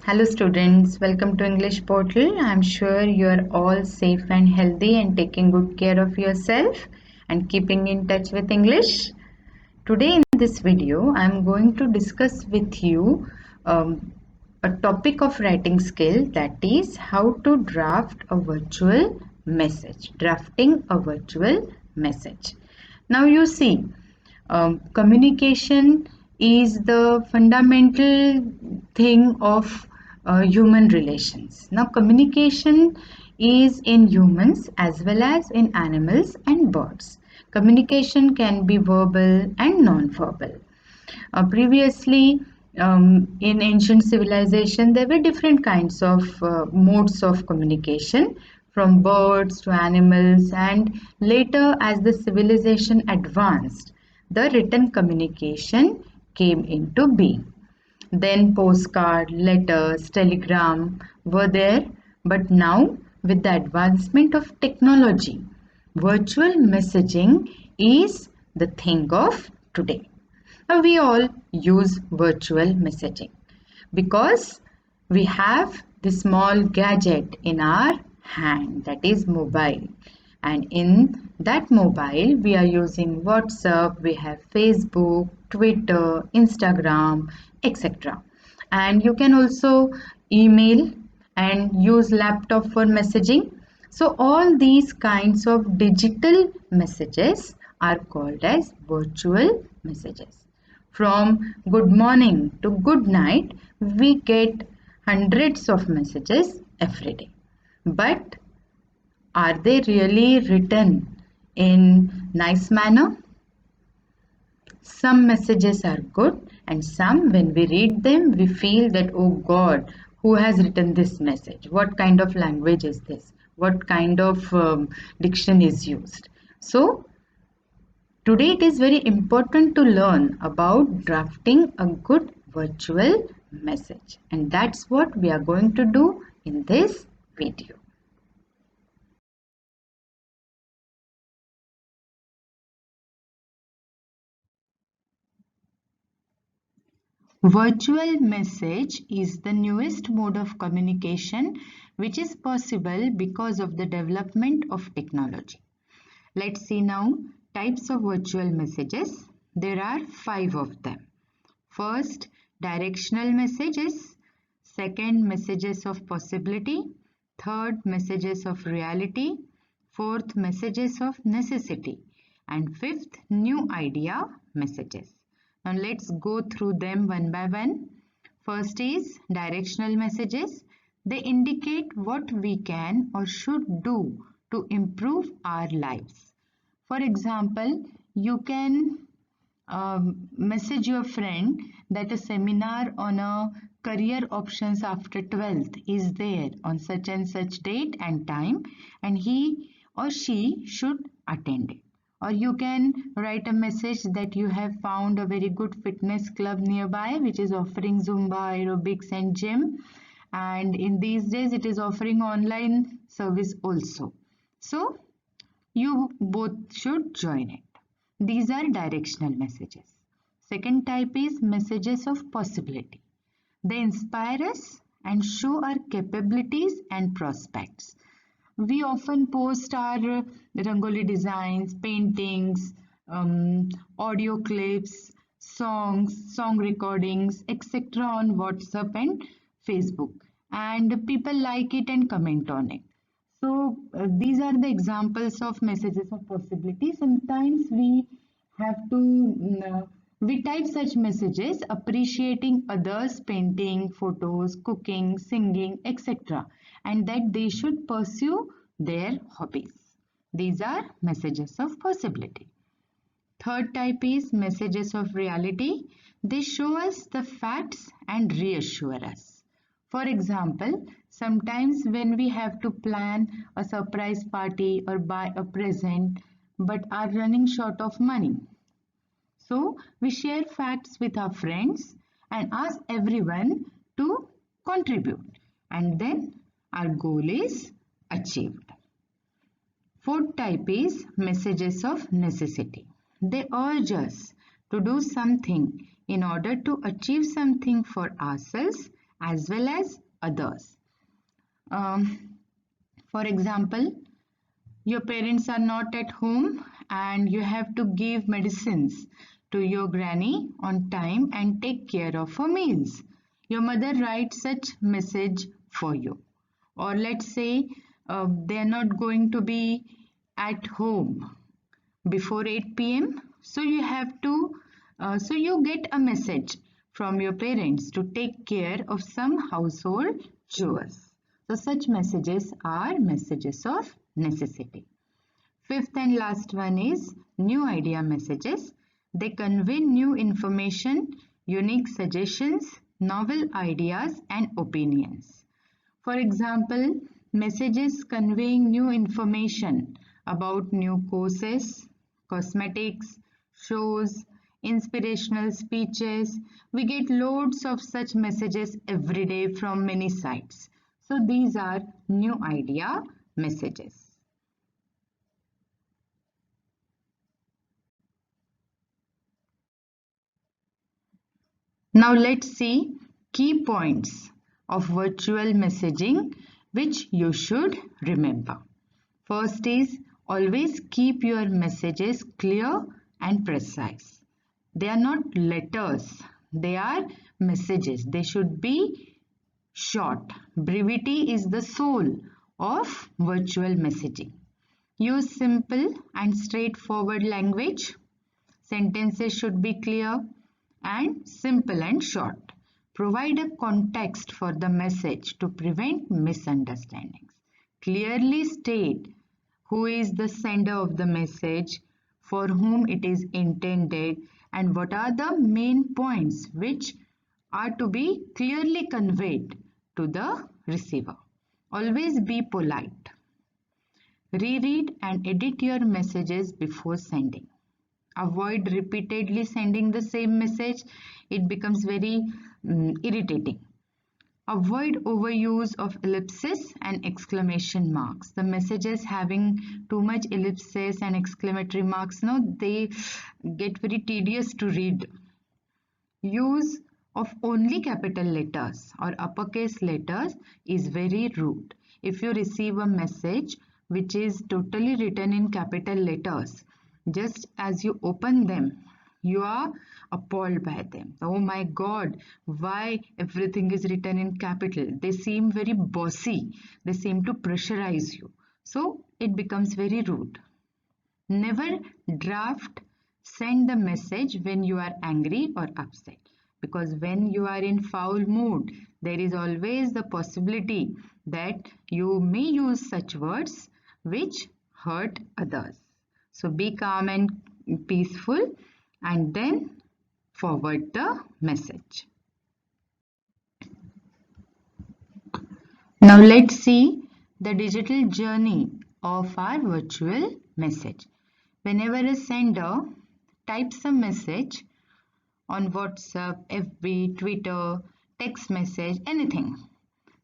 Hello students, welcome to English Portal. I'm sure you are all safe and healthy and taking good care of yourself and keeping in touch with English. Today in this video, I'm going to discuss with you a topic of writing skill, that is how to draft a virtual message. Drafting a virtual message. Now you see, communication is the fundamental thing of human relations. Now, communication is in humans as well as in animals and birds. Communication can be verbal and non-verbal. Previously, in ancient civilization, there were different kinds of modes of communication, from birds to animals, and later, as the civilization advanced, the written communication came into being. Then postcard, letters, telegram were there, but now with the advancement of technology, virtual messaging is the thing of today. Now we all use virtual messaging because we have the small gadget in our hand, that is mobile, and in that mobile we are using WhatsApp, we have Facebook, Twitter, Instagram, etc. And you can also email and use laptop for messaging. So all these kinds of digital messages are called as virtual messages. From good morning to good night, we get hundreds of messages every day. But are they really written in nice manner? Some messages are good, and some, when we read them, we feel that, oh God, who has written this message? What kind of language is this? What kind of diction is used? So, today it is very important to learn about drafting a good virtual message, and that's what we are going to do in this video. Virtual message is the newest mode of communication which is possible because of the development of technology. Let's see now types of virtual messages. There are 5 of them. First, directional messages. Second, messages of possibility. Third, messages of reality. Fourth, messages of necessity. And fifth, new idea messages. Now let's go through them one by one. First is directional messages. They indicate what we can or should do to improve our lives. For example, you can message your friend that a seminar on a career options after 12th is there on such and such date and time, and he or she should attend it. Or you can write a message that you have found a very good fitness club nearby which is offering Zumba, aerobics and gym, and in these days it is offering online service also. So you both should join it. These are directional messages. Second type is messages of possibility. They inspire us and show our capabilities and prospects. We often post our rangoli designs, paintings, audio clips, songs, song recordings, etc. on WhatsApp and Facebook, and people like it and comment on it. So these are the examples of messages of possibility. Sometimes we have to we type such messages appreciating others' painting, photos, cooking, singing, etc., and that they should pursue their hobbies. These are messages of possibility. Third type is messages of reality. They show us the facts and reassure us. For example, sometimes when we have to plan a surprise party or buy a present but are running short of money. So we share facts with our friends and ask everyone to contribute, and then our goal is achieved. Fourth type is messages of necessity. They urge us to do something in order to achieve something for ourselves as well as others. Um, for example, your parents are not at home and you have to give medicines to your granny on time and take care of her meals. Your mother writes such message for you. Or let's say they are not going to be at home before 8 p.m. So you have to, so you get a message from your parents to take care of some household chores. So such messages are messages of necessity. Fifth and last one is new idea messages. They convey new information, unique suggestions, novel ideas and opinions. For example, messages conveying new information about new courses, cosmetics, shows, inspirational speeches. We get loads of such messages every day from many sites. So these are new idea messages. Now let's see key points of virtual messaging which you should remember. First is always keep your messages clear and precise. They are not letters, they are messages. They should be short. Brevity is the soul of virtual messaging. Use simple and straightforward language. Sentences should be clear and simple and short. Provide a context for the message to prevent misunderstandings. Clearly state who is the sender of the message, for whom it is intended, and what are the main points which are to be clearly conveyed to the receiver. Always be polite. Reread and edit your messages before sending. Avoid repeatedly sending the same message. It becomes very irritating. Avoid overuse of ellipses and exclamation marks. The messages having too much ellipses and exclamatory marks, no, they get very tedious to read. Use of only capital letters or uppercase letters is very rude. If you receive a message which is totally written in capital letters, just as you open them, you are appalled by them. Oh my God, why everything is written in capital? They seem very bossy. They seem to pressurize you. So it becomes very rude. Never draft send the message when you are angry or upset, because when you are in foul mood, there is always the possibility that you may use such words which hurt others. So be calm and peaceful and then forward the message. Now let's see the digital journey of our virtual message. Whenever a sender types a message on WhatsApp, FB, Twitter, text message, anything.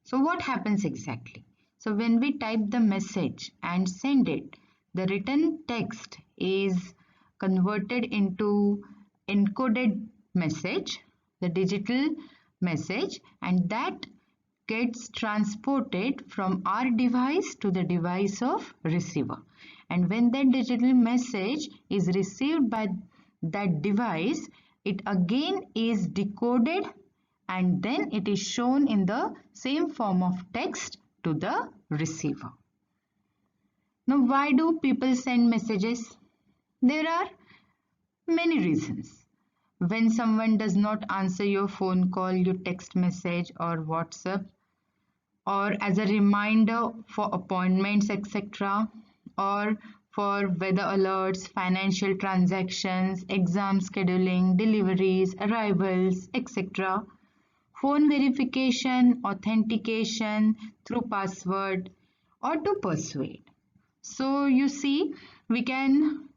So what happens exactly? So when we type the message and send it, the written text is converted into encoded message, the digital message, and that gets transported from our device to the device of receiver. And when that digital message is received by that device, it again is decoded and then it is shown in the same form of text to the receiver. Now, why do people send messages? There are many reasons. When someone does not answer your phone call, your text message or WhatsApp, or as a reminder for appointments, etc., or for weather alerts, financial transactions, exam scheduling, deliveries, arrivals, etc., phone verification, authentication through password, or to persuade. So you see, we can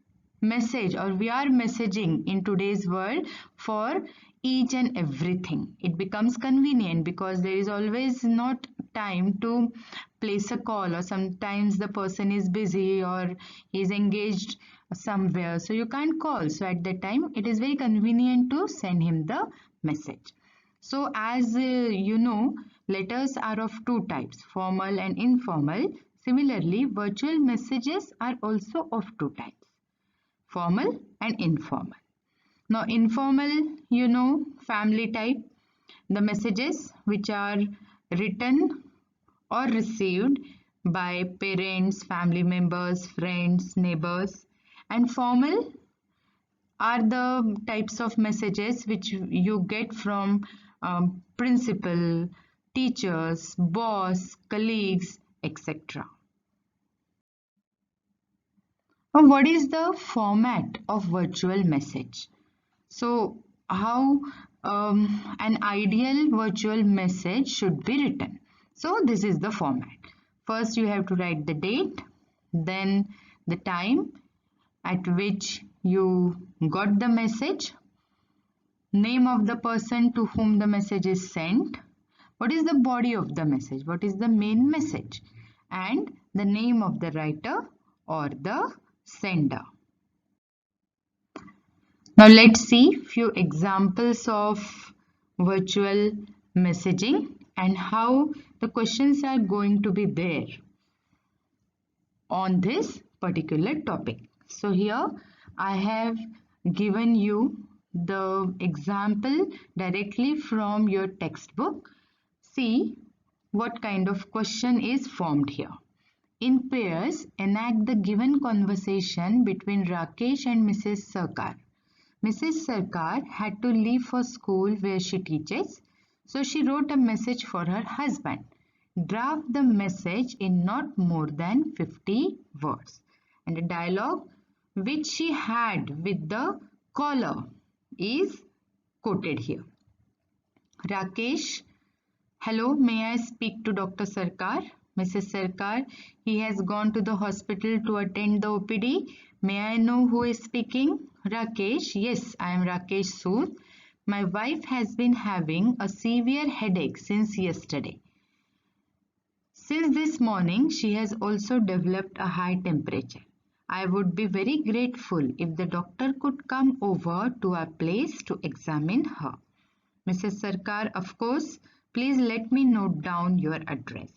message or we are messaging in today's world for each and everything. It becomes convenient because there is always not time to place a call, or sometimes the person is busy or is engaged somewhere, so you can't call. So at that time it is very convenient to send him the message. So as you know, letters are of two types, formal and informal. Similarly, virtual messages are also of two types, formal and informal. Now, informal, you know, family type, the messages which are written or received by parents, family members, friends, neighbors, and formal are the types of messages which you get from principal, teachers, boss, colleagues, etc. Now, what is the format of virtual message? So, how an ideal virtual message should be written? So, this is the format. First, you have to write the date, then the time at which you got the message, name of the person to whom the message is sent, what is the body of the message, what is the main message, and the name of the writer or the sender. Now let's see few examples of virtual messaging and how the questions are going to be there on this particular topic. So here I have given you the example directly from your textbook. See what kind of question is formed here. In pairs, enact the given conversation between Rakesh and Mrs. Sarkar. Mrs. Sarkar had to leave for school where she teaches, so she wrote a message for her husband. Draft the message in not more than 50 words. And the dialogue which she had with the caller is quoted here. Rakesh, hello, may I speak to Dr. Sarkar? Mrs. Sarkar, he has gone to the hospital to attend the OPD. May I know who is speaking? Rakesh, yes, I am Rakesh Sood. My wife has been having a severe headache since yesterday. Since this morning, she has also developed a high temperature. I would be very grateful if the doctor could come over to our place to examine her. Mrs. Sarkar, of course, please let me note down your address.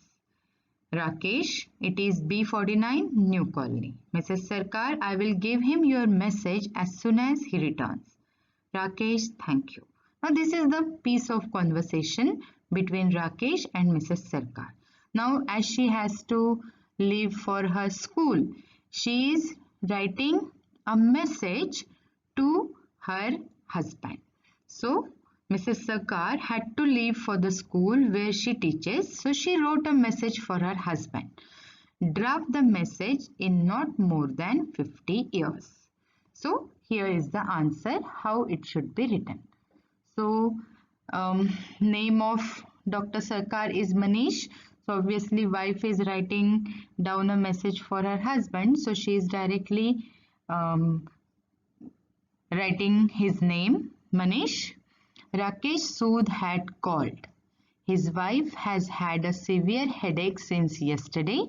Rakesh, it is B49, New Colony. Mrs. Sarkar, I will give him your message as soon as he returns. Rakesh, thank you. Now, this is the piece of conversation between Rakesh and Mrs. Sarkar. Now, as she has to leave for her school, she is writing a message to her husband. So, Mrs. Sarkar had to leave for the school where she teaches, so she wrote a message for her husband. Draft the message in not more than 50 years. So, here is the answer how it should be written. So, name of Dr. Sarkar is Manish. So, obviously, wife is writing down a message for her husband. So, she is directly writing his name, Manish. Rakesh Sood had called. His wife has had a severe headache since yesterday.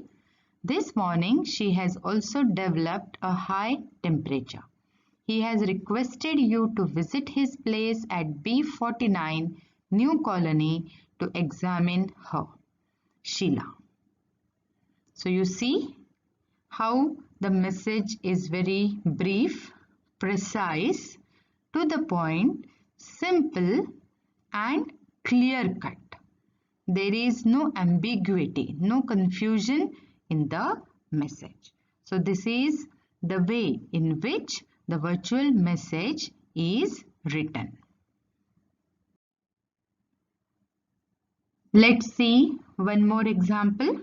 This morning, she has also developed a high temperature. He has requested you to visit his place at B49, New Colony, to examine her. Sheila. So you see how the message is very brief, precise, to the point, simple and clear cut. There is no ambiguity, no confusion in the message. So this is the way in which the virtual message is written. Let's see one more example.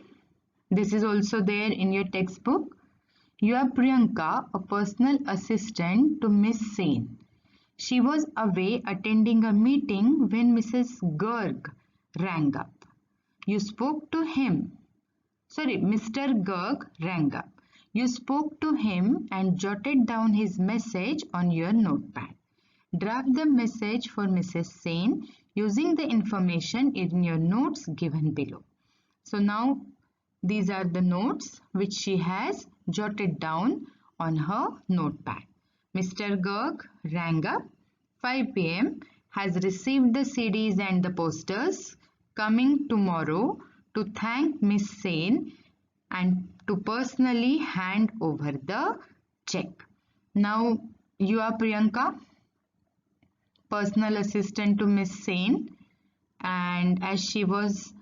This is also there in your textbook. You are Priyanka, a personal assistant to Miss Sen. She was away attending a meeting when Mrs. Garg rang up. You spoke to him. Mr. Garg rang up. You spoke to him and jotted down his message on your notepad. Draft the message for Mrs. Sen using the information in your notes given below. So now these are the notes which she has jotted down on her notepad. Mr. Garg rang up 5 p.m. has received the CDs and the posters, coming tomorrow to thank Miss Sen and to personally hand over the check. Now you are Priyanka, personal assistant to Miss Sen, and as she was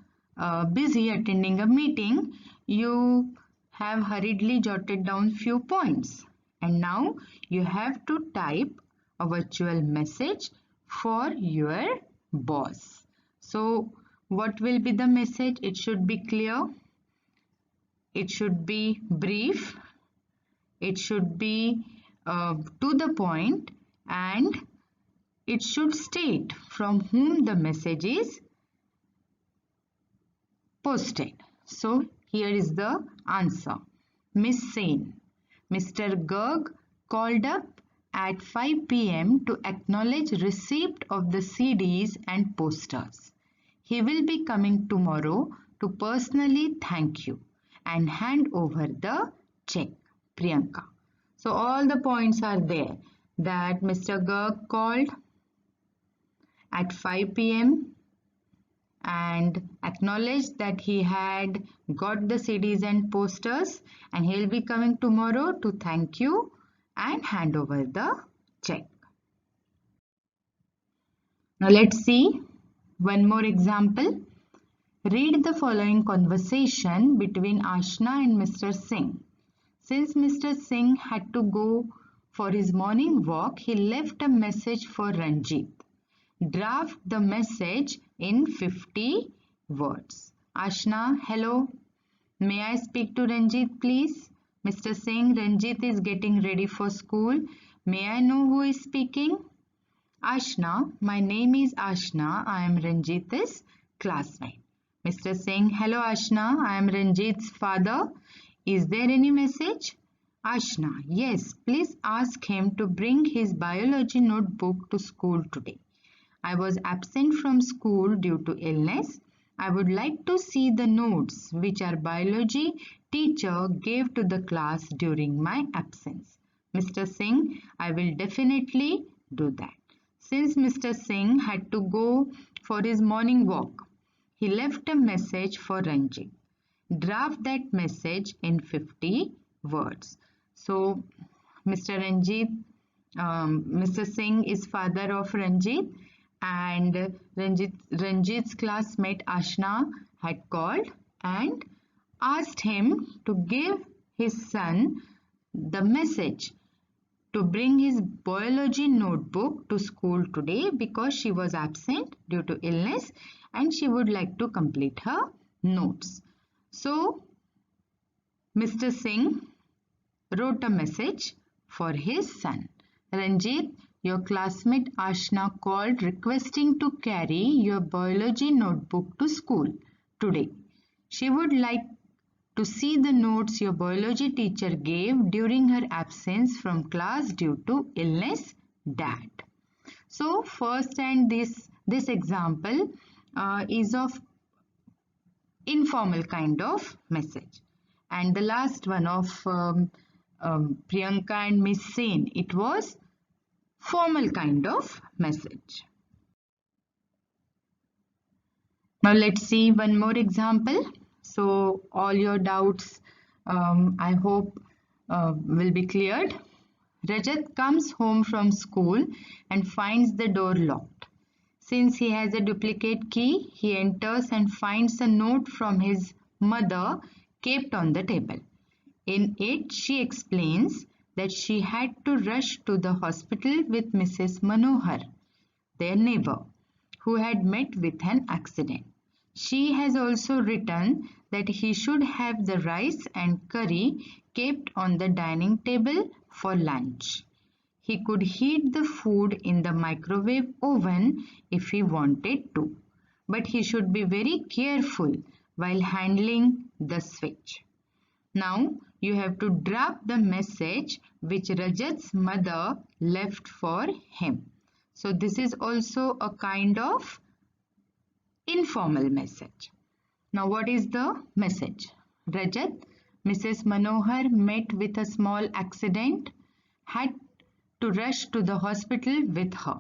busy attending a meeting, you have hurriedly jotted down few points, and now you have to type a virtual message for your boss. So what will be the message? It should be clear, it should be brief, it should be to the point, and it should state from whom the message is posted. So here is the answer. Miss Sen, Mr. Garg called up at 5 p.m. to acknowledge receipt of the CDs and posters. He will be coming tomorrow to personally thank you and hand over the check. Priyanka. So all the points are there that Mr. Garg called at 5 p.m. and acknowledged that he had got the CDs and posters, and he'll be coming tomorrow to thank you and hand over the check. Now let's see one more example. Read the following conversation between Ashna and Mr. Singh. Since Mr. Singh had to go for his morning walk, he left a message for Ranjit. Draft the message in 50 words. Ashna, hello. May I speak to Ranjit, please? Mr. Singh, Ranjit is getting ready for school. May I know who is speaking? Ashna, my name is Ashna. I am Ranjit's classmate. Mr. Singh, hello Ashna. I am Ranjit's father. Is there any message? Ashna, yes, please ask him to bring his biology notebook to school today. I was absent from school due to illness. I would like to see the notes which our biology teacher gave to the class during my absence. Mr. Singh, I will definitely do that. Since Mr. Singh had to go for his morning walk, he left a message for Ranjit. Draft that message in 50 words. So, Mr. Singh is father of Ranjit, and Ranjit's classmate Ashna had called and asked him to give his son the message to bring his biology notebook to school today because she was absent due to illness and she would like to complete her notes. So, Mr. Singh wrote a message for his son. Ranjit, your classmate Ashna called requesting to carry your biology notebook to school today. She would like to see the notes your biology teacher gave during her absence from class due to illness, Dad. So, first and this example is of informal kind of message, and the last one of Priyanka and Miss Sen, it was formal kind of message. Now let's see one more example. So all your doubts I hope will be cleared. Rajat comes home from school and finds the door locked. Since he has a duplicate key, he enters and finds a note from his mother kept on the table. In it, she explains that she had to rush to the hospital with Mrs. Manohar, their neighbor, who had met with an accident. She has also written that he should have the rice and curry kept on the dining table for lunch. He could heat the food in the microwave oven if he wanted to, but he should be very careful while handling the switch. Now you have to draft the message which Rajat's mother left for him. So this is also a kind of informal message. Now what is the message? Rajat, Mrs. Manohar met with a small accident, had to rush to the hospital with her.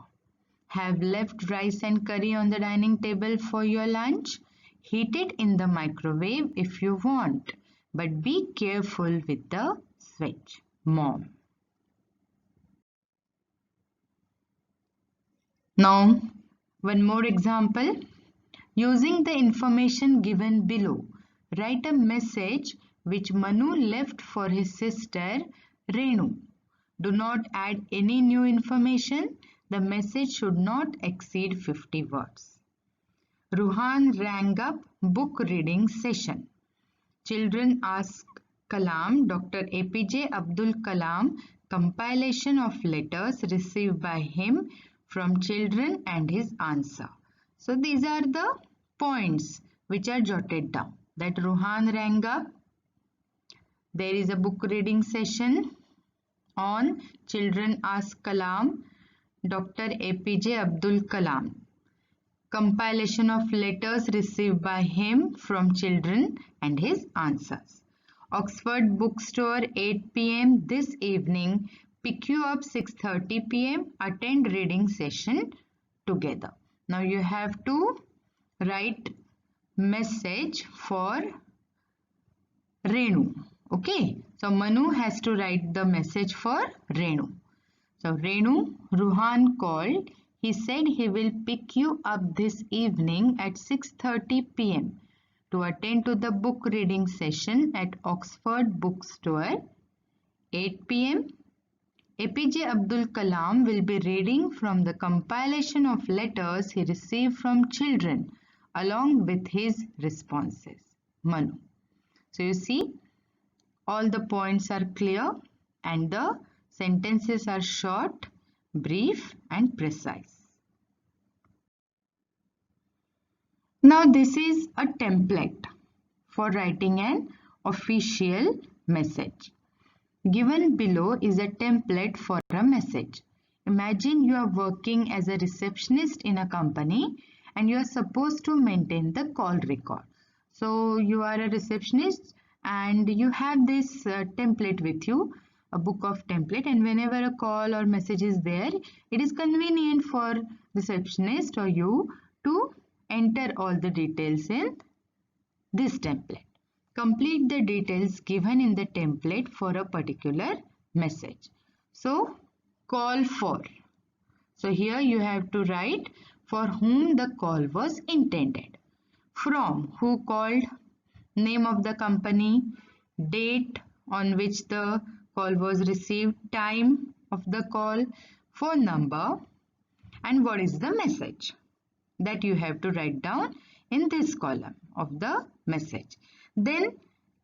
Have left rice and curry on the dining table for your lunch? Heat it in the microwave if you want, but be careful with the switch. Mom. Now, one more example. Using the information given below, write a message which Manu left for his sister Renu. Do not add any new information. The message should not exceed 50 words. Ruhan rang up book reading session. Children ask Kalam, Dr. APJ Abdul Kalam, compilation of letters received by him from children and his answer. So these are the points which are jotted down. That Ruhan rang up. There is a book reading session on Children Ask Kalam, Dr. APJ Abdul Kalam. Compilation of letters received by him from children and his answers. Oxford Bookstore 8 p.m. this evening. Pick you up 6:30 p.m. Attend reading session together. Now you have to write message for Renu. Okay. So Manu has to write the message for Renu. So Renu, Ruhan called. He said he will pick you up this evening at 6:30 p.m. to attend to the book reading session at Oxford Bookstore 8 p.m. APJ Abdul Kalam will be reading from the compilation of letters he received from children along with his responses. Manu. So you see, all the points are clear and the sentences are short, brief and precise. Now this is a template for writing an official message. Given below is a template for a message. Imagine you are working as a receptionist in a company and you are supposed to maintain the call record. So you are a receptionist and you have this template with you, a book of template, and whenever a call or message is there, it is convenient for receptionist or you to enter all the details in this template. Complete the details given in the template for a particular message. So, call for. So, here you have to write for whom the call was intended. From, who called, name of the company, date on which the call was received, time of the call, phone number, and what is the message that you have to write down in this column of the message. Then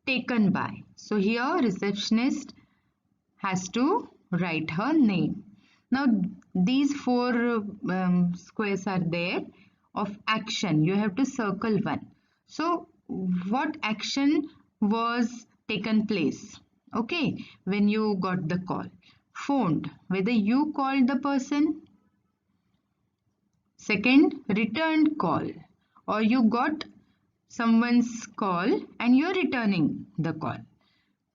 taken by. So here receptionist has to write her name. Now these four squares are there of action. You have to circle one. So what action was taken place? Okay, when you got the call. Phoned, whether you called the person. Second, returned call, or you got someone's call and you're returning the call.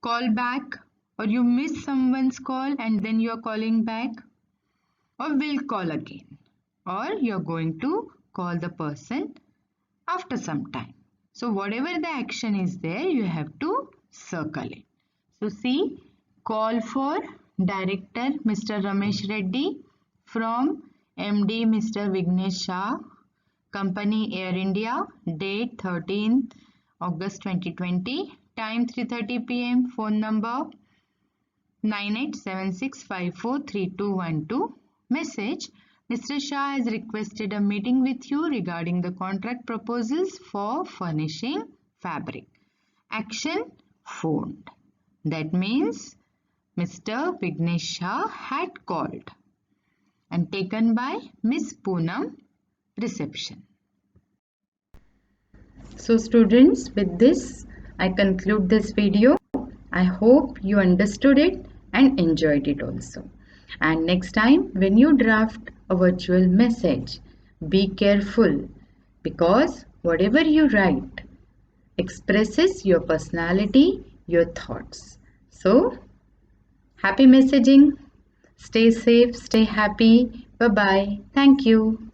Call back, or you miss someone's call and then you're calling back, or will call again, or you're going to call the person after some time. So whatever the action is there, you have to circle it. So see, call for director Mr. Ramesh Reddy, from MD Mr. Vignesh Shah, company Air India, date 13th August 2020, time 3:30 p.m, phone number 9876543212. Message, Mr. Shah has requested a meeting with you regarding the contract proposals for furnishing fabric. Action, phoned. That means Mr. Vignesh Shah had called. And taken by Miss Poonam, reception. So students, with this I conclude this video. I hope you understood it and enjoyed it also. And next time when you draft a virtual message, be careful, because whatever you write expresses your personality, your thoughts. So happy messaging. Stay safe, stay happy, Bye bye. Thank you.